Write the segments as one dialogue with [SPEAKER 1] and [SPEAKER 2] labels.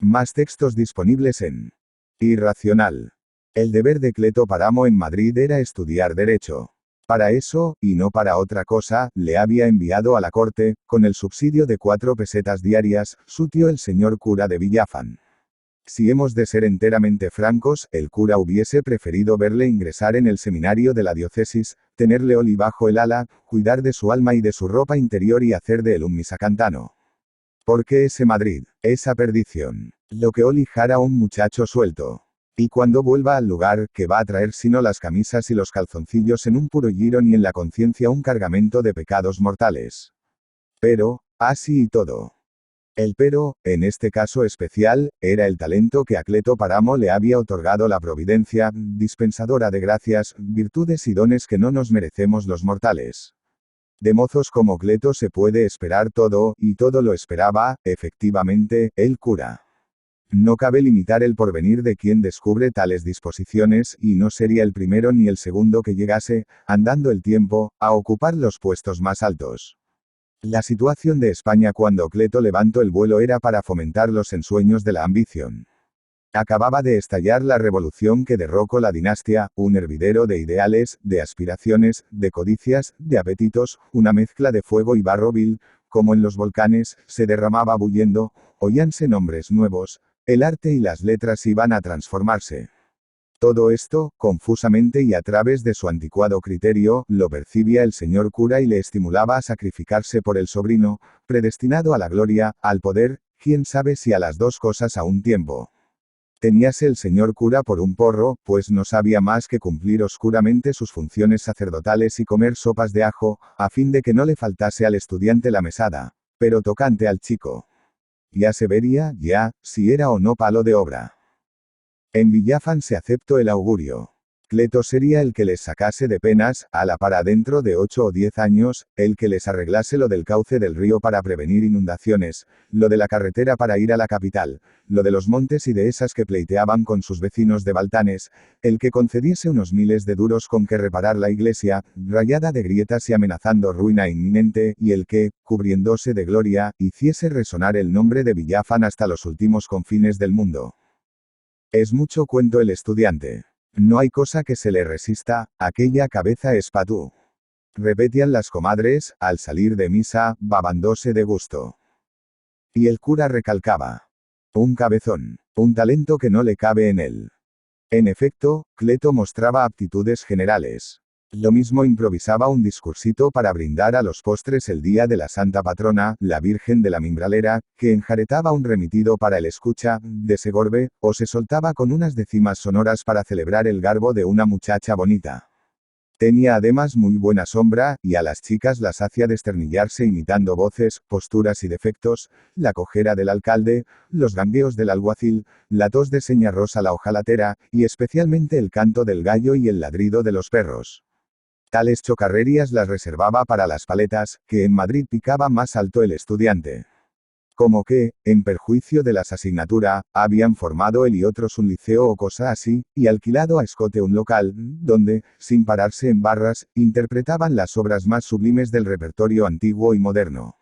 [SPEAKER 1] Más textos disponibles en Irracional. El deber de Cleto Paramo en Madrid era estudiar Derecho. Para eso, y no para otra cosa, le había enviado a la corte, con el subsidio de 4 pesetas diarias, su tío el señor cura de Villafán. Si hemos de ser enteramente francos, el cura hubiese preferido verle ingresar en el seminario de la diócesis, tenerle Oli bajo el ala, cuidar de su alma y de su ropa interior y hacer de él un misacantano. Porque ese Madrid, esa perdición, lo que Oli jara un muchacho suelto. Y cuando vuelva al lugar, que va a traer sino las camisas y los calzoncillos en un puro giro ni en la conciencia un cargamento de pecados mortales. Pero, así y todo. El pero, en este caso especial, era el talento que a Cleto Paramo le había otorgado la providencia, dispensadora de gracias, virtudes y dones que no nos merecemos los mortales. De mozos como Cleto se puede esperar todo, y todo lo esperaba, efectivamente, el cura. No cabe limitar el porvenir de quien descubre tales disposiciones, y no sería el primero ni el segundo que llegase, andando el tiempo, a ocupar los puestos más altos. La situación de España cuando Cleto levantó el vuelo era para fomentar los ensueños de la ambición. Acababa de estallar la revolución que derrocó la dinastía, un hervidero de ideales, de aspiraciones, de codicias, de apetitos, una mezcla de fuego y barro vil, como en los volcanes, se derramaba bullendo, oíanse nombres nuevos, el arte y las letras iban a transformarse. Todo esto, confusamente y a través de su anticuado criterio, lo percibía el señor cura y le estimulaba a sacrificarse por el sobrino, predestinado a la gloria, al poder, quién sabe si a las dos cosas a un tiempo. Teníase el señor cura por un porro, pues no sabía más que cumplir oscuramente sus funciones sacerdotales y comer sopas de ajo, a fin de que no le faltase al estudiante la mesada. Pero tocante al chico. Ya se vería, ya, si era o no palo de obra. En Villafán se aceptó el augurio. Cleto sería el que les sacase de penas, a la para dentro de 8 o 10 años, el que les arreglase lo del cauce del río para prevenir inundaciones, lo de la carretera para ir a la capital, lo de los montes y de esas que pleiteaban con sus vecinos de Baltanes, el que concediese unos miles de duros con que reparar la iglesia, rayada de grietas y amenazando ruina inminente, y el que, cubriéndose de gloria, hiciese resonar el nombre de Villafán hasta los últimos confines del mundo. Es mucho cuento el estudiante. No hay cosa que se le resista, aquella cabeza es patú. Repetían las comadres, al salir de misa, babándose de gusto. Y el cura recalcaba. Un cabezón, un talento que no le cabe en él. En efecto, Cleto mostraba aptitudes generales. Lo mismo improvisaba un discursito para brindar a los postres el día de la Santa Patrona, la Virgen de la Mimbralera, que enjaretaba un remitido para el escucha, de Segorbe, o se soltaba con unas décimas sonoras para celebrar el garbo de una muchacha bonita. Tenía además muy buena sombra, y a las chicas las hacía desternillarse imitando voces, posturas y defectos, la cojera del alcalde, los gangueos del alguacil, la tos de seña Rosa la ojalatera, y especialmente el canto del gallo y el ladrido de los perros. Tales chocarrerías las reservaba para las paletas, que en Madrid picaba más alto el estudiante. Como que, en perjuicio de las asignaturas, habían formado él y otros un liceo o cosa así, y alquilado a escote un local, donde, sin pararse en barras, interpretaban las obras más sublimes del repertorio antiguo y moderno.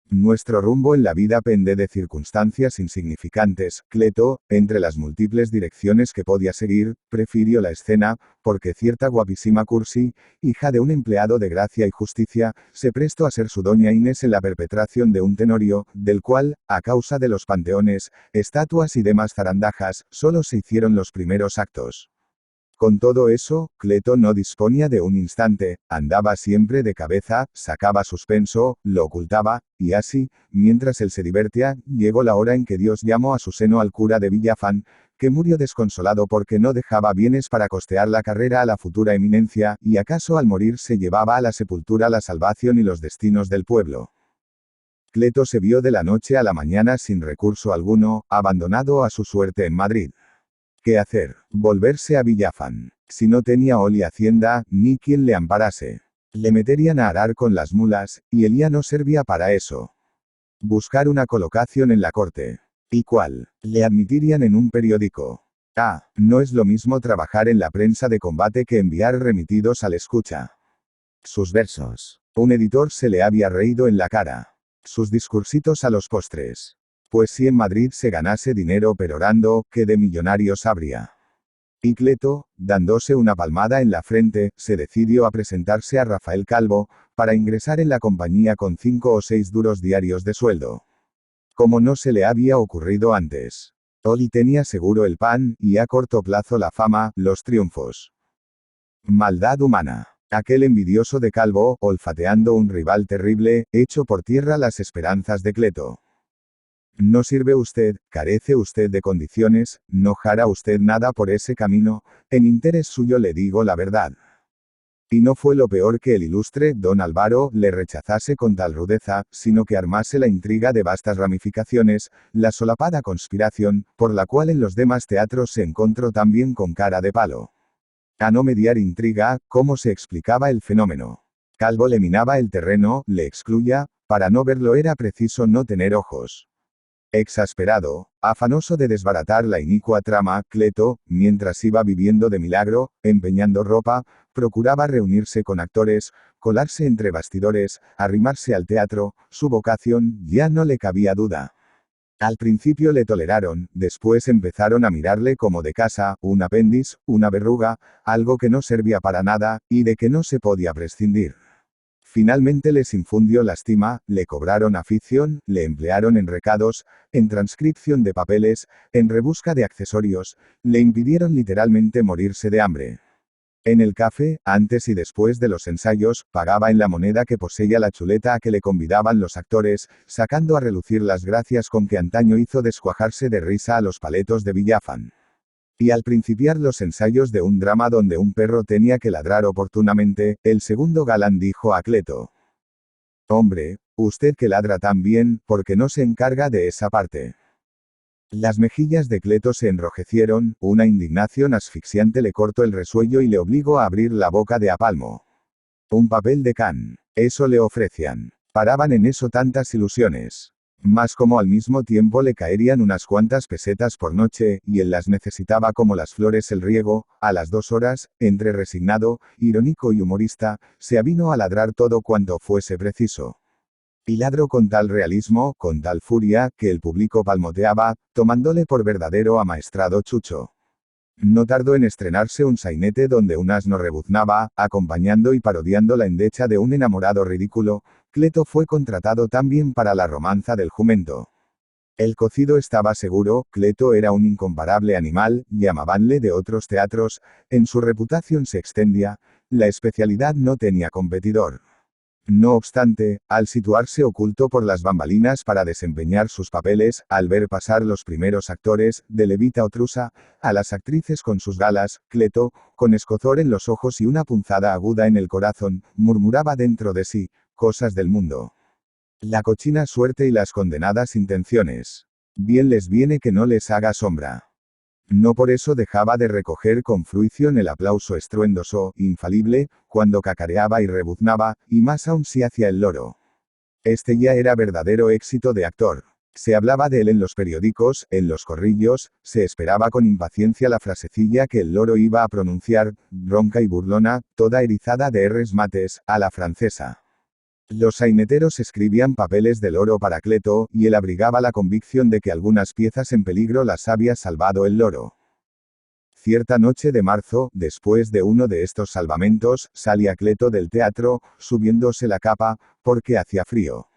[SPEAKER 1] Nuestro rumbo en la vida pende de circunstancias insignificantes. Cleto, entre las múltiples direcciones que podía seguir, prefirió la escena, porque cierta guapísima Cursi, hija de un empleado de gracia y justicia, se prestó a ser su doña Inés en la perpetración de un tenorio, del cual, a causa de los panteones, estatuas y demás zarandajas, solo se hicieron los primeros actos. Con todo eso, Cleto no disponía de un instante, andaba siempre de cabeza, sacaba suspenso, lo ocultaba, y así, mientras él se divertía, llegó la hora en que Dios llamó a su seno al cura de Villafán, que murió desconsolado porque no dejaba bienes para costear la carrera a la futura eminencia, y acaso al morir se llevaba a la sepultura la salvación y los destinos del pueblo. Cleto se vio de la noche a la mañana sin recurso alguno, abandonado a su suerte en Madrid. ¿Qué hacer? Volverse a Villafán. Si no tenía Oli hacienda, ni quien le amparase. Le meterían a arar con las mulas, y Elía no servía para eso. Buscar una colocación en la corte. ¿Y cuál? Le admitirían en un periódico. Ah, no es lo mismo trabajar en la prensa de combate que enviar remitidos al escucha. Sus versos. Un editor se le había reído en la cara. Sus discursitos a los postres. Pues si en Madrid se ganase dinero perorando, ¿qué de millonarios habría? Y Cleto, dándose una palmada en la frente, se decidió a presentarse a Rafael Calvo, para ingresar en la compañía con 5 o 6 duros diarios de sueldo. Como no se le había ocurrido antes. Oli tenía seguro el pan, y a corto plazo la fama, los triunfos. Maldad humana. Aquel envidioso de Calvo, olfateando un rival terrible, echó por tierra las esperanzas de Cleto. No sirve usted, carece usted de condiciones, no jara usted nada por ese camino, en interés suyo le digo la verdad. Y no fue lo peor que el ilustre don Álvaro le rechazase con tal rudeza, sino que armase la intriga de vastas ramificaciones, la solapada conspiración, por la cual en los demás teatros se encontró también con cara de palo. A no mediar intriga, ¿cómo se explicaba el fenómeno? Calvo le minaba el terreno, le excluía, para no verlo era preciso no tener ojos. Exasperado, afanoso de desbaratar la inicua trama, Cleto, mientras iba viviendo de milagro, empeñando ropa, procuraba reunirse con actores, colarse entre bastidores, arrimarse al teatro, su vocación, ya no le cabía duda. Al principio le toleraron, después empezaron a mirarle como de casa, un apéndice, una verruga, algo que no servía para nada, y de que no se podía prescindir. Finalmente les infundió lástima, le cobraron afición, le emplearon en recados, en transcripción de papeles, en rebusca de accesorios, le impidieron literalmente morirse de hambre. En el café, antes y después de los ensayos, pagaba en la moneda que poseía la chuleta a que le convidaban los actores, sacando a relucir las gracias con que antaño hizo descuajarse de risa a los paletos de Villafán. Y al principiar los ensayos de un drama donde un perro tenía que ladrar oportunamente, el segundo galán dijo a Cleto: «Hombre, usted que ladra tan bien, ¿por qué no se encarga de esa parte?». Las mejillas de Cleto se enrojecieron, una indignación asfixiante le cortó el resuello y le obligó a abrir la boca de a palmo. Un papel de Can. Eso le ofrecían. Paraban en eso tantas ilusiones. Mas como al mismo tiempo le caerían unas cuantas pesetas por noche, y él las necesitaba como las flores el riego, a las 2 horas, entre resignado, irónico y humorista, se avino a ladrar todo cuanto fuese preciso. Y ladró con tal realismo, con tal furia, que el público palmoteaba, tomándole por verdadero amaestrado chucho. No tardó en estrenarse un sainete donde un asno rebuznaba, acompañando y parodiando la endecha de un enamorado ridículo. Cleto fue contratado también para la romanza del jumento. El cocido estaba seguro, Cleto era un incomparable animal, llamábanle de otros teatros, en su reputación se extendía, la especialidad no tenía competidor. No obstante, al situarse oculto por las bambalinas para desempeñar sus papeles, al ver pasar los primeros actores, de levita o trusa, a las actrices con sus galas, Cleto, con escozor en los ojos y una punzada aguda en el corazón, murmuraba dentro de sí: cosas del mundo. La cochina suerte y las condenadas intenciones. Bien les viene que no les haga sombra. No por eso dejaba de recoger con fruición el aplauso estruendoso, infalible, cuando cacareaba y rebuznaba, y más aún si hacía el loro. Este ya era verdadero éxito de actor. Se hablaba de él en los periódicos, en los corrillos, se esperaba con impaciencia la frasecilla que el loro iba a pronunciar, ronca y burlona, toda erizada de R's mates, a la francesa. Los saineteros escribían papeles del loro para Cleto, y él abrigaba la convicción de que algunas piezas en peligro las había salvado el loro. Cierta noche de marzo, después de uno de estos salvamentos, salía Cleto del teatro, subiéndose la capa, porque hacía frío.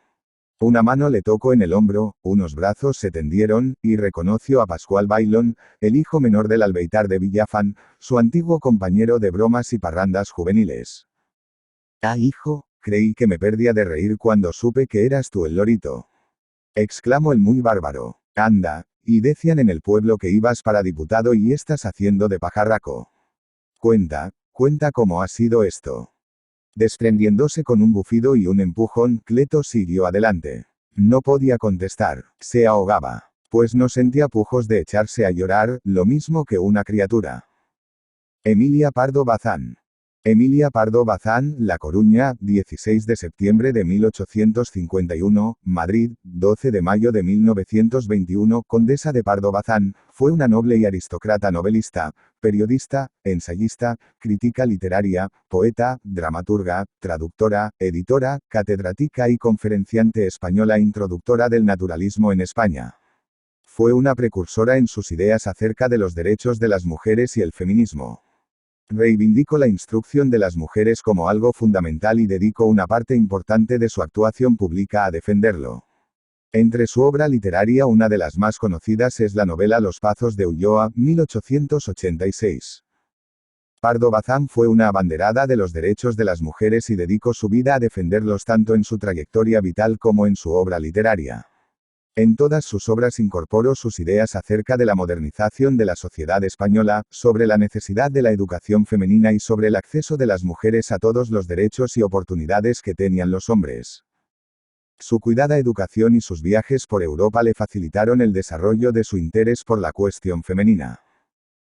[SPEAKER 1] Una mano le tocó en el hombro, unos brazos se tendieron, y reconoció a Pascual Bailón, el hijo menor del albeitar de Villafán, su antiguo compañero de bromas y parrandas juveniles. «Ah, hijo, creí que me perdía de reír cuando supe que eras tú el lorito», exclamó el muy bárbaro. «Anda, y decían en el pueblo que ibas para diputado y estás haciendo de pajarraco. Cuenta cómo ha sido esto». Desprendiéndose con un bufido y un empujón, Cleto siguió adelante. No podía contestar, se ahogaba, pues no sentía pujos de echarse a llorar, lo mismo que una criatura. Emilia Pardo Bazán. Emilia Pardo Bazán, La Coruña, 16 de septiembre de 1851, Madrid, 12 de mayo de 1921, Condesa de Pardo Bazán, fue una noble y aristócrata novelista, periodista, ensayista, crítica literaria, poeta, dramaturga, traductora, editora, catedrática y conferenciante española introductora del naturalismo en España. Fue una precursora en sus ideas acerca de los derechos de las mujeres y el feminismo. Reivindicó la instrucción de las mujeres como algo fundamental y dedicó una parte importante de su actuación pública a defenderlo. Entre su obra literaria, una de las más conocidas es la novela Los Pazos de Ulloa, 1886. Pardo Bazán fue una abanderada de los derechos de las mujeres y dedicó su vida a defenderlos tanto en su trayectoria vital como en su obra literaria. En todas sus obras incorporó sus ideas acerca de la modernización de la sociedad española, sobre la necesidad de la educación femenina y sobre el acceso de las mujeres a todos los derechos y oportunidades que tenían los hombres. Su cuidada educación y sus viajes por Europa le facilitaron el desarrollo de su interés por la cuestión femenina.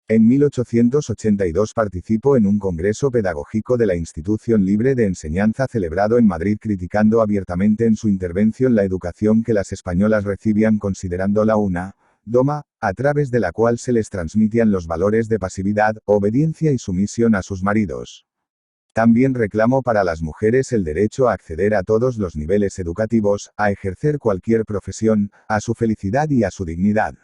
[SPEAKER 1] En 1882 participó en un congreso pedagógico de la Institución Libre de Enseñanza celebrado en Madrid, criticando abiertamente en su intervención la educación que las españolas recibían, considerándola una doma, a través de la cual se les transmitían los valores de pasividad, obediencia y sumisión a sus maridos. También reclamó para las mujeres el derecho a acceder a todos los niveles educativos, a ejercer cualquier profesión, a su felicidad y a su dignidad.